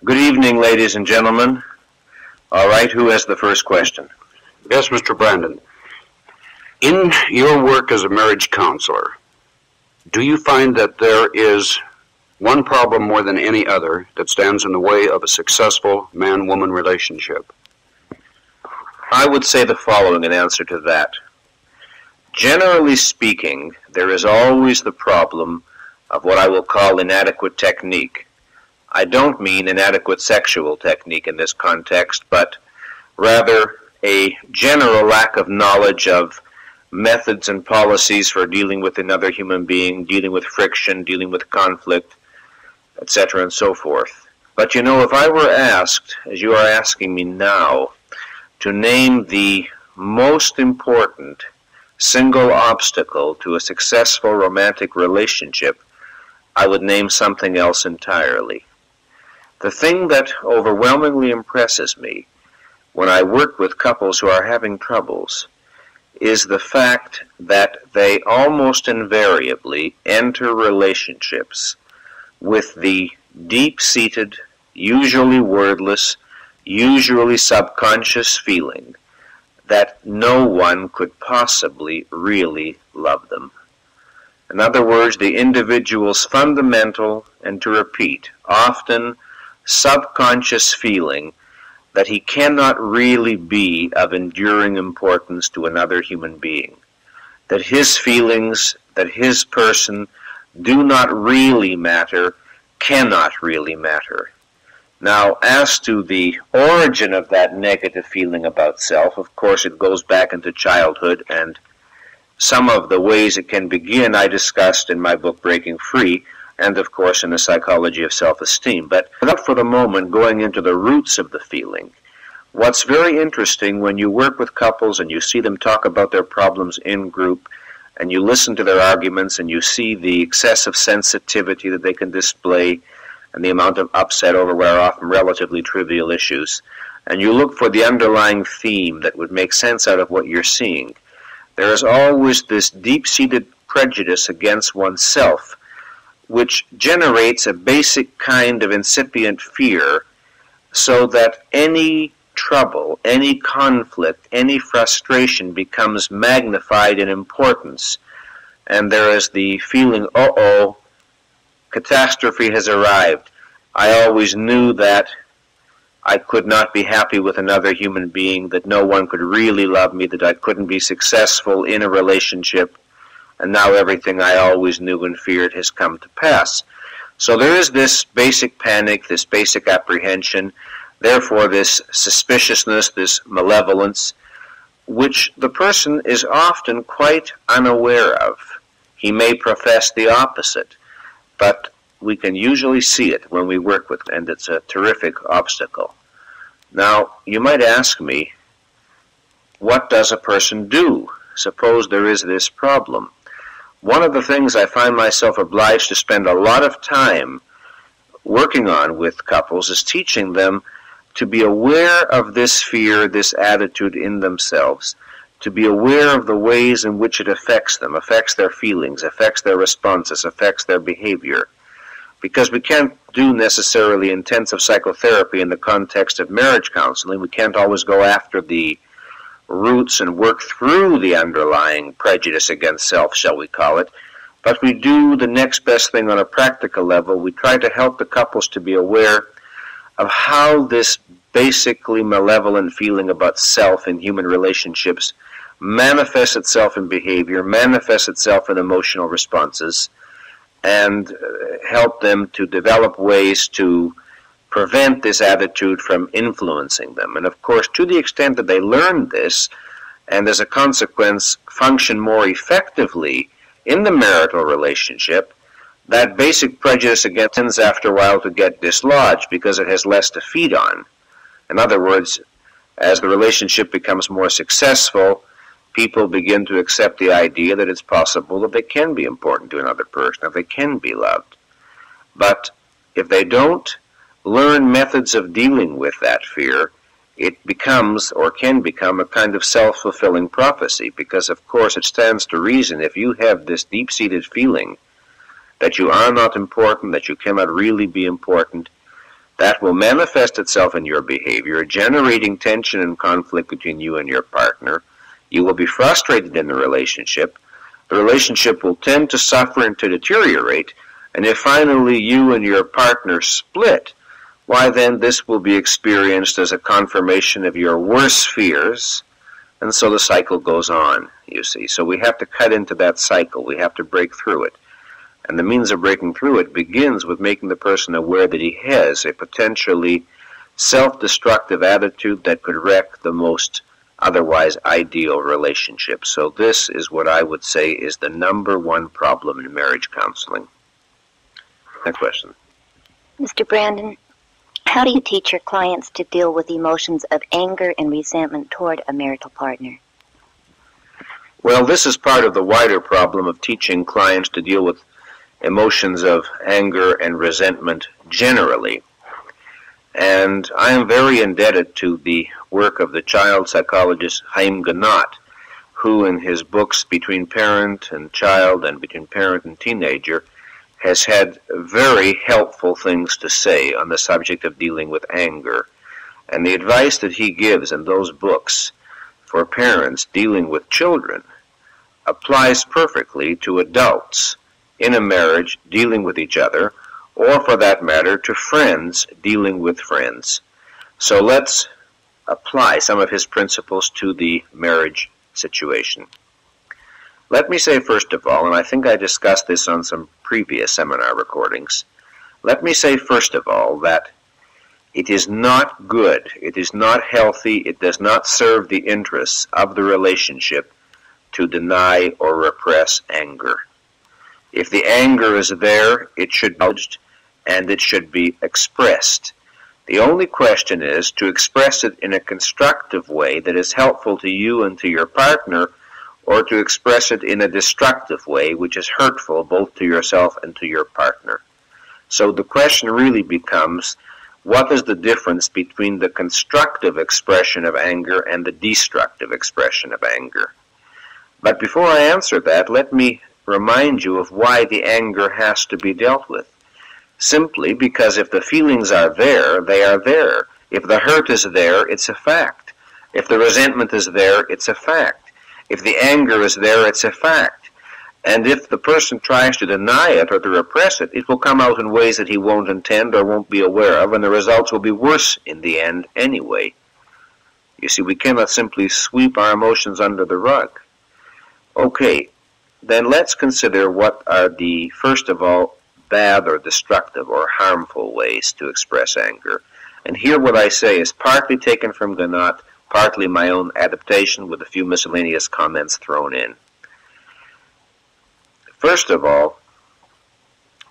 Good evening, ladies and gentlemen. All right, who has the first question? Yes, Mr. Branden. In your work as a marriage counselor, do you find that there is one problem more than any other that stands in the way of a successful man-woman relationship? I would say the following in answer to that. Generally speaking, there is always the problem of what I will call inadequate technique. I don't mean inadequate sexual technique in this context, but rather a general lack of knowledge of methods and policies for dealing with another human being, dealing with friction, dealing with conflict, etc. and so forth. But you know, if I were asked, as you are asking me now, to name the most important single obstacle to a successful romantic relationship, I would name something else entirely. The thing that overwhelmingly impresses me when I work with couples who are having troubles is the fact that they almost invariably enter relationships with the deep-seated, usually wordless, usually subconscious feeling that no one could possibly really love them. In other words, the individual's fundamental, and to repeat, often subconscious feeling that he cannot really be of enduring importance to another human being, that his feelings, that his person do not really matter, cannot really matter. Now, as to the origin of that negative feeling about self, of course it goes back into childhood, and some of the ways it can begin I discussed in my book Breaking Free, and of course in the psychology of self-esteem. But without for the moment going into the roots of the feeling, what's very interesting when you work with couples and you see them talk about their problems in group, and you listen to their arguments and you see the excessive sensitivity that they can display and the amount of upset over what are often relatively trivial issues, and you look for the underlying theme that would make sense out of what you're seeing, there is always this deep-seated prejudice against oneself, which generates a basic kind of incipient fear, so that any trouble, any conflict, any frustration becomes magnified in importance, and there is the feeling, uh-oh, catastrophe has arrived. I always knew that I could not be happy with another human being, that no one could really love me, that I couldn't be successful in a relationship, and now everything I always knew and feared has come to pass. So there is this basic panic, this basic apprehension, therefore this suspiciousness, this malevolence, which the person is often quite unaware of. He may profess the opposite, but we can usually see it when we work with it, and it's a terrific obstacle. Now, you might ask me, what does a person do? Suppose there is this problem. One of the things I find myself obliged to spend a lot of time working on with couples is teaching them to be aware of this fear, this attitude in themselves, to be aware of the ways in which it affects them, affects their feelings, affects their responses, affects their behavior. Because we can't do necessarily intensive psychotherapy in the context of marriage counseling. We can't always go after the roots and work through the underlying prejudice against self, shall we call it. But we do the next best thing on a practical level. We try to help the couples to be aware of how this basically malevolent feeling about self in human relationships manifests itself in behavior, manifests itself in emotional responses, and help them to develop ways to prevent this attitude from influencing them. And of course, to the extent that they learn this, and as a consequence function more effectively in the marital relationship, that basic prejudice again tends after a while to get dislodged because it has less to feed on. In other words, as the relationship becomes more successful, people begin to accept the idea that it's possible that they can be important to another person, that they can be loved. But if they don't learn methods of dealing with that fear, it becomes or can become a kind of self-fulfilling prophecy, because of course it stands to reason if you have this deep-seated feeling that you are not important, that you cannot really be important, That will manifest itself in your behavior, generating tension and conflict between you and your partner. You will be frustrated in the relationship. The relationship will tend to suffer and to deteriorate, and if finally you and your partner split, why then this will be experienced as a confirmation of your worst fears, and so the cycle goes on, you see. So we have to cut into that cycle. We have to break through it. And the means of breaking through it begins with making the person aware that he has a potentially self-destructive attitude that could wreck the most otherwise ideal relationship. So this is what I would say is the number one problem in marriage counseling. Next question. Mr. Branden, how do you teach your clients to deal with emotions of anger and resentment toward a marital partner? Well, this is part of the wider problem of teaching clients to deal with emotions of anger and resentment generally. And I am very indebted to the work of the child psychologist Haim Ginott, who in his books Between Parent and Child and Between Parent and Teenager has had very helpful things to say on the subject of dealing with anger. And the advice that he gives in those books for parents dealing with children applies perfectly to adults in a marriage dealing with each other, or for that matter to friends dealing with friends. So let's apply some of his principles to the marriage situation. Let me say first of all, and I think I discussed this on some previous seminar recordings, let me say first of all that it is not good, it is not healthy, it does not serve the interests of the relationship to deny or repress anger. If the anger is there, it should be acknowledged and it should be expressed. The only question is to express it in a constructive way that is helpful to you and to your partner, or to express it in a destructive way which is hurtful both to yourself and to your partner. So the question really becomes, what is the difference between the constructive expression of anger and the destructive expression of anger? But before I answer that, let me remind you of why the anger has to be dealt with. Simply because if the feelings are there, they are there. If the hurt is there, it's a fact. If the resentment is there, it's a fact. If the anger is there, it's a fact. And if the person tries to deny it or to repress it, it will come out in ways that he won't intend or won't be aware of, and the results will be worse in the end anyway. You see, we cannot simply sweep our emotions under the rug. Okay, then let's consider what are the, first of all, bad or destructive or harmful ways to express anger. And here what I say is partly taken from Ginott, partly my own adaptation with a few miscellaneous comments thrown in. First of all,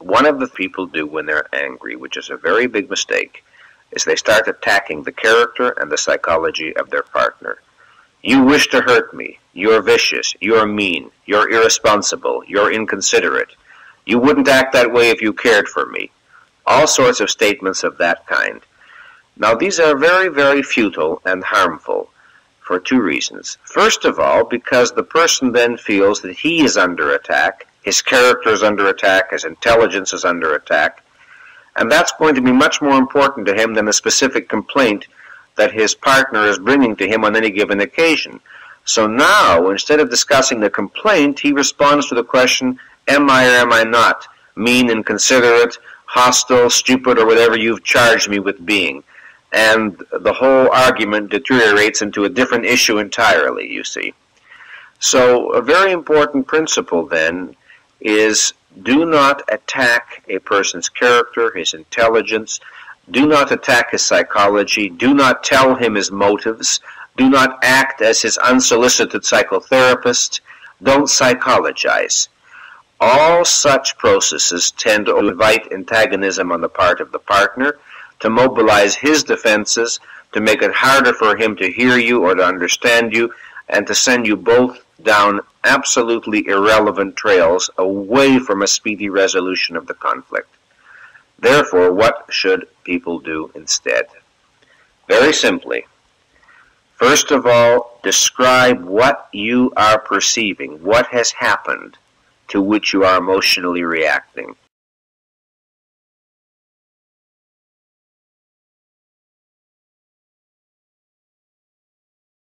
one of the people do when they're angry, which is a very big mistake, is they start attacking the character and the psychology of their partner. You wish to hurt me. You're vicious. You're mean. You're irresponsible. You're inconsiderate. You wouldn't act that way if you cared for me. All sorts of statements of that kind. Now, these are very, very futile and harmful for two reasons. First of all, because the person then feels that he is under attack, his character is under attack, his intelligence is under attack, and that's going to be much more important to him than the specific complaint that his partner is bringing to him on any given occasion. So now, instead of discussing the complaint, he responds to the question, am I or am I not mean, inconsiderate, hostile, stupid, or whatever you've charged me with being? And the whole argument deteriorates into a different issue entirely, you see. So a very important principle then is do not attack a person's character, his intelligence. Do not attack his psychology. Do not tell him his motives. Do not act as his unsolicited psychotherapist. Don't psychologize. All such processes tend to invite antagonism on the part of the partner, to mobilize his defenses, to make it harder for him to hear you or to understand you, and to send you both down absolutely irrelevant trails away from a speedy resolution of the conflict. Therefore, what should people do instead? Very simply, first of all, describe what you are perceiving, what has happened to which you are emotionally reacting.